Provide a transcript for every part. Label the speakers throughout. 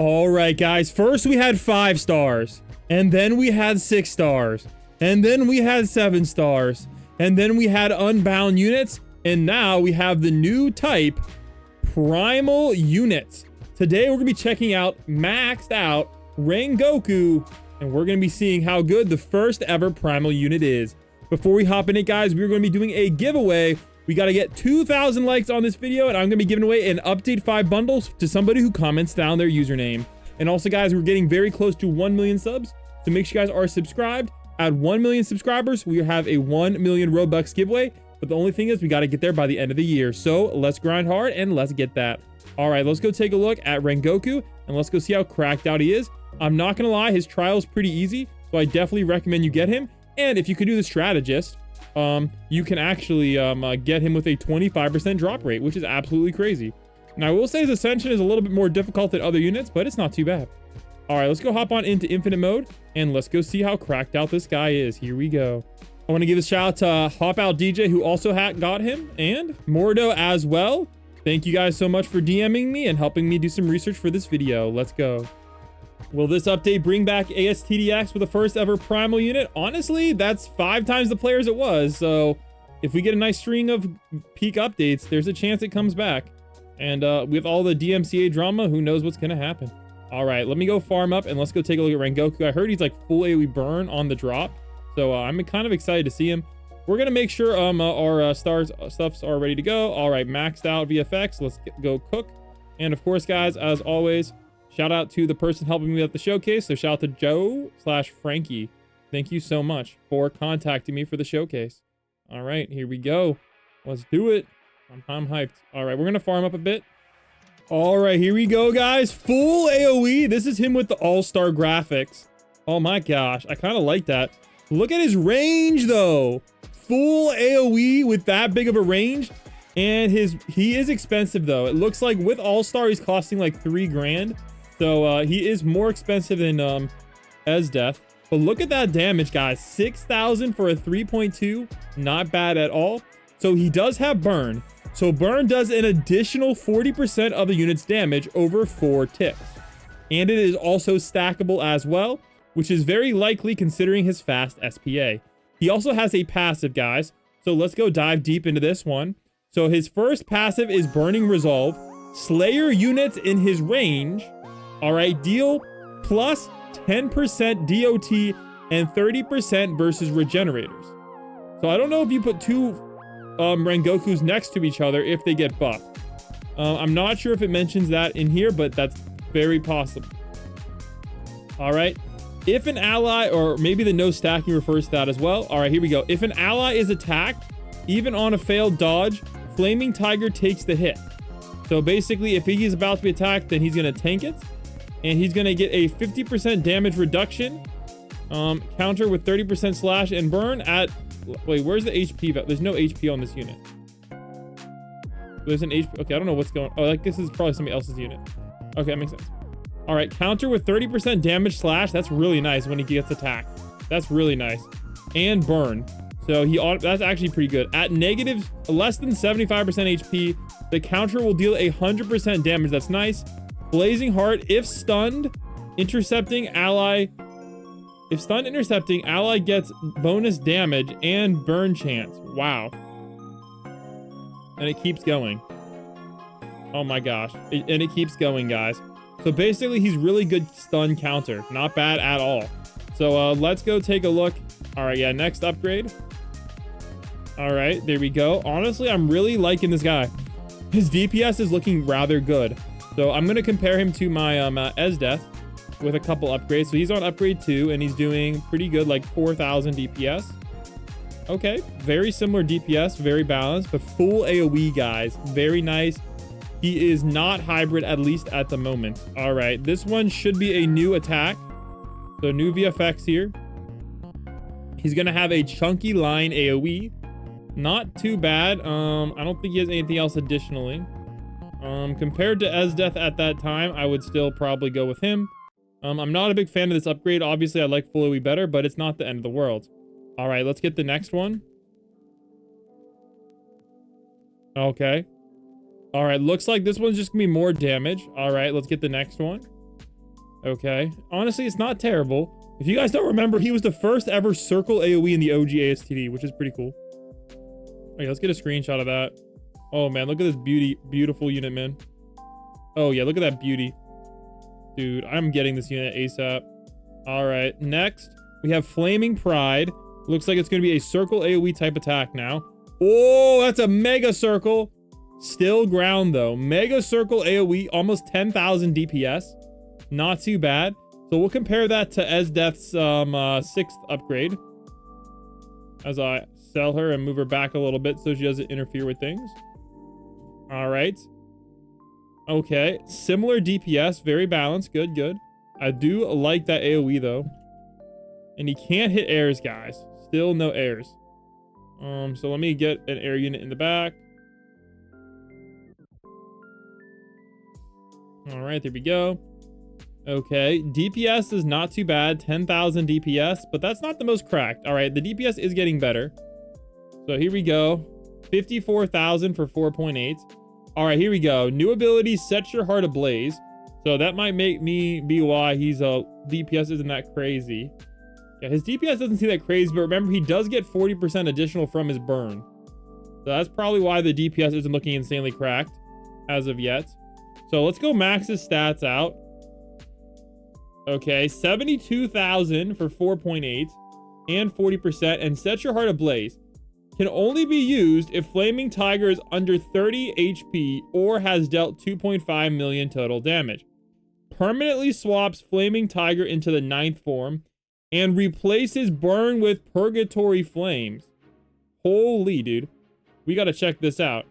Speaker 1: All right, guys. First, we had 5 stars. And then we had 6 stars. And then we had 7 stars. And then we had unbound units. And now we have the new type, primal units. Today, we're going to be checking out maxed out Rengoku. And we're going to be seeing how good the first ever primal unit is. Before we hop in it, guys, we're going to be doing a giveaway. We got to get 2,000 likes on this video, and I'm going to be giving away an Update 5 bundles to somebody who comments down their username. And also, guys, we're getting very close to 1 million subs, so make sure you guys are subscribed. At 1 million subscribers, we have a 1 million Robux giveaway, but the only thing is we got to get there by the end of the year. So let's grind hard and let's get that. All right, let's go take a look at Rengoku, and let's go see how cracked out he is. I'm not going to lie, his trial is pretty easy, so I definitely recommend you get him. And if you could do the strategist, you can actually get him with a 25% drop rate, which is absolutely crazy. Now, I will say his ascension is a little bit more difficult than other units, but it's not too bad. All right, let's go hop on into infinite mode, and let's go see how cracked out this guy is. Here we go. I want to give a shout out to Hop Out DJ, who also got him, and Mordo as well. Thank you guys so much for DMing me and helping me do some research for this video. Let's go. Will this update bring back ASTDX with the first ever primal unit? Honestly, that's 5 times the players it was. So if we get a nice string of peak updates, there's a chance it comes back. And with all the DMCA drama, who knows what's going to happen. All right, let me go farm up and let's go take a look at Rengoku. I heard he's like full AoE burn on the drop. So I'm kind of excited to see him. We're going to make sure our stuffs are ready to go. All right, maxed out VFX. Let's go cook. And of course, guys, as always, shout out to the person helping me at the showcase. So shout out to Joe/Frankie. Thank you so much for contacting me for the showcase. All right, here we go. Let's do it. I'm hyped. All right, we're going to farm up a bit. All right, here we go, guys. Full AoE. This is him with the all-star graphics. Oh my gosh, I kind of like that. Look at his range, though. Full AoE with that big of a range. And he is expensive, though. It looks like with all-star, he's costing like 3 grand. So he is more expensive than Esdeath. But look at that damage, guys. 6,000 for a 3.2. Not bad at all. So he does have burn. So burn does an additional 40% of the unit's damage over 4 ticks. And it is also stackable as well, which is very likely considering his fast SPA. He also has a passive, guys. So let's go dive deep into this one. So his first passive is Burning Resolve. Slayer units in his range, all right, deal plus 10% DOT and 30% versus regenerators. So I don't know if you put 2 Rengokus next to each other if they get buffed. I'm not sure if it mentions that in here, but that's very possible. All right. If an ally, or maybe the no stacking refers to that as well. All right, here we go. If an ally is attacked, even on a failed dodge, Flaming Tiger takes the hit. So basically, if he is about to be attacked, then he's going to tank it. And he's going to get a 50% damage reduction. Counter with 30% slash and burn at... Wait, where's the HP? There's no HP on this unit. There's an HP. Okay, I don't know what's going on. Oh, like this is probably somebody else's unit. Okay, that makes sense. All right, counter with 30% damage slash. That's really nice when he gets attacked. That's really nice. And burn. So that's actually pretty good. At negative less than 75% HP, the counter will deal 100% damage. That's nice. Blazing Heart, if stunned, intercepting ally. If stunned intercepting, ally gets bonus damage and burn chance. Wow. And it keeps going. Oh my gosh. And it keeps going, guys. So basically, he's really good stun counter. Not bad at all. So let's go take a look. All right, yeah, next upgrade. All right, there we go. Honestly, I'm really liking this guy. His DPS is looking rather good. So I'm going to compare him to my Esdeath with a couple upgrades. So he's on upgrade 2 and he's doing pretty good, like 4,000 DPS. Okay, very similar DPS, very balanced, but full AoE, guys. Very nice. He is not hybrid, at least at the moment. All right, this one should be a new attack. So new VFX here. He's going to have a chunky line AoE. Not too bad. I don't think he has anything else additionally. Compared to Esdeath at that time, I would still probably go with him. I'm not a big fan of this upgrade. Obviously, I like full AoE better, but it's not the end of the world. All right, let's get the next one. Okay. All right, looks like this one's just gonna be more damage. All right, let's get the next one. Okay. Honestly, it's not terrible. If you guys don't remember, he was the first ever circle AoE in the OG ASTD, which is pretty cool. Okay, let's get a screenshot of that. Oh man, look at this beautiful unit, man. Oh yeah, look at that beauty. Dude, I'm getting this unit ASAP. All right, next we have Flaming Pride. Looks like it's going to be a circle AoE type attack now. Oh, that's a mega circle. Still ground though. Mega circle AoE, almost 10,000 DPS. Not too bad. So we'll compare that to Esdeath's 6th upgrade. As I sell her and move her back a little bit so she doesn't interfere with things. All right. Okay, similar DPS, very balanced. Good, good. I do like that AoE though. And he can't hit airs, guys. Still no airs. So let me get an air unit in the back. All right, there we go. Okay, DPS is not too bad, 10,000 DPS, but that's not the most cracked. All right, the DPS is getting better. So here we go, 54,000 for 4.8. All right, here we go. New ability, Set Your Heart Ablaze. So that might make me be why he's DPS isn't that crazy. Yeah, his DPS doesn't seem that crazy, but remember, he does get 40% additional from his burn. So that's probably why the DPS isn't looking insanely cracked as of yet. So let's go max his stats out. Okay, 72,000 for 4.8 and 40%. And Set Your Heart Ablaze can only be used if Flaming Tiger is under 30 HP or has dealt 2.5 million total damage. Permanently swaps Flaming Tiger into the 9th form and replaces burn with Purgatory Flames. Holy dude. We gotta check this out.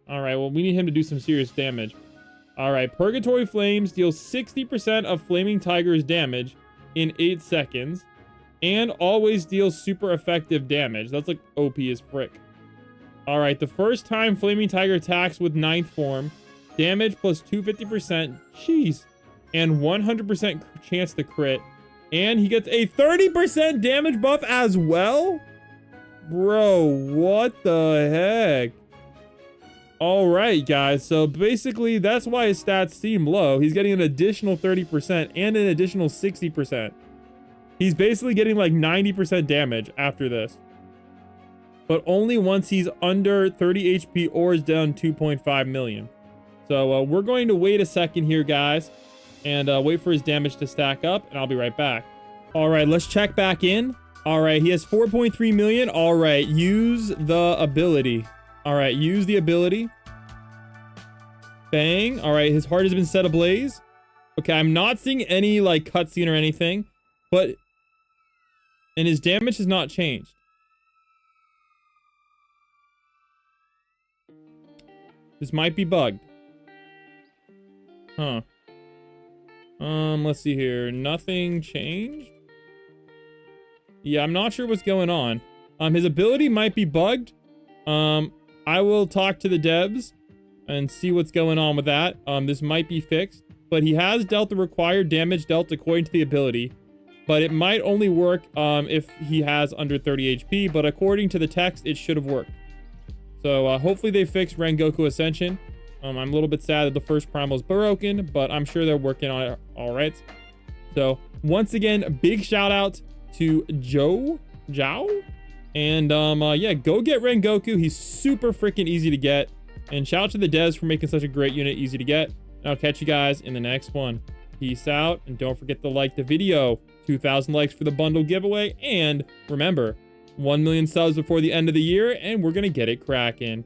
Speaker 1: All right, well, we need him to do some serious damage. All right, Purgatory Flames deals 60% of Flaming Tiger's damage in 8 seconds and always deals super effective damage. That's like OP as frick. All right, the first time Flaming Tiger attacks with 9th form, damage plus 250%, jeez, and 100% chance to crit. And he gets a 30% damage buff as well? Bro, what the heck? All right, guys. So basically, that's why his stats seem low. He's getting an additional 30% and an additional 60%. He's basically getting like 90% damage after this. But only once he's under 30 HP or is down 2.5 million. So we're going to wait a second here, guys. And wait for his damage to stack up. And I'll be right back. All right, let's check back in. All right, he has 4.3 million. All right, use the ability. All right, use the ability. Bang. All right, his heart has been set ablaze. Okay, I'm not seeing any like cutscene or anything, but and his damage has not changed. This might be bugged. Huh. Let's see here. Nothing changed. Yeah, I'm not sure what's going on. His ability might be bugged. I will talk to the devs and see what's going on with that. This might be fixed, but he has dealt the required damage dealt according to the ability, but it might only work if he has under 30 HP, but according to the text, it should have worked. So hopefully they fix Rengoku Ascension. I'm a little bit sad that the first primal is broken, but I'm sure they're working on it all right. So once again, big shout out to Zhao. And yeah, go get Rengoku. He's super freaking easy to get. And shout out to the devs for making such a great unit easy to get. And I'll catch you guys in the next one. Peace out. And don't forget to like the video. 2,000 likes for the bundle giveaway. And remember, 1 million subs before the end of the year. And we're going to get it cracking.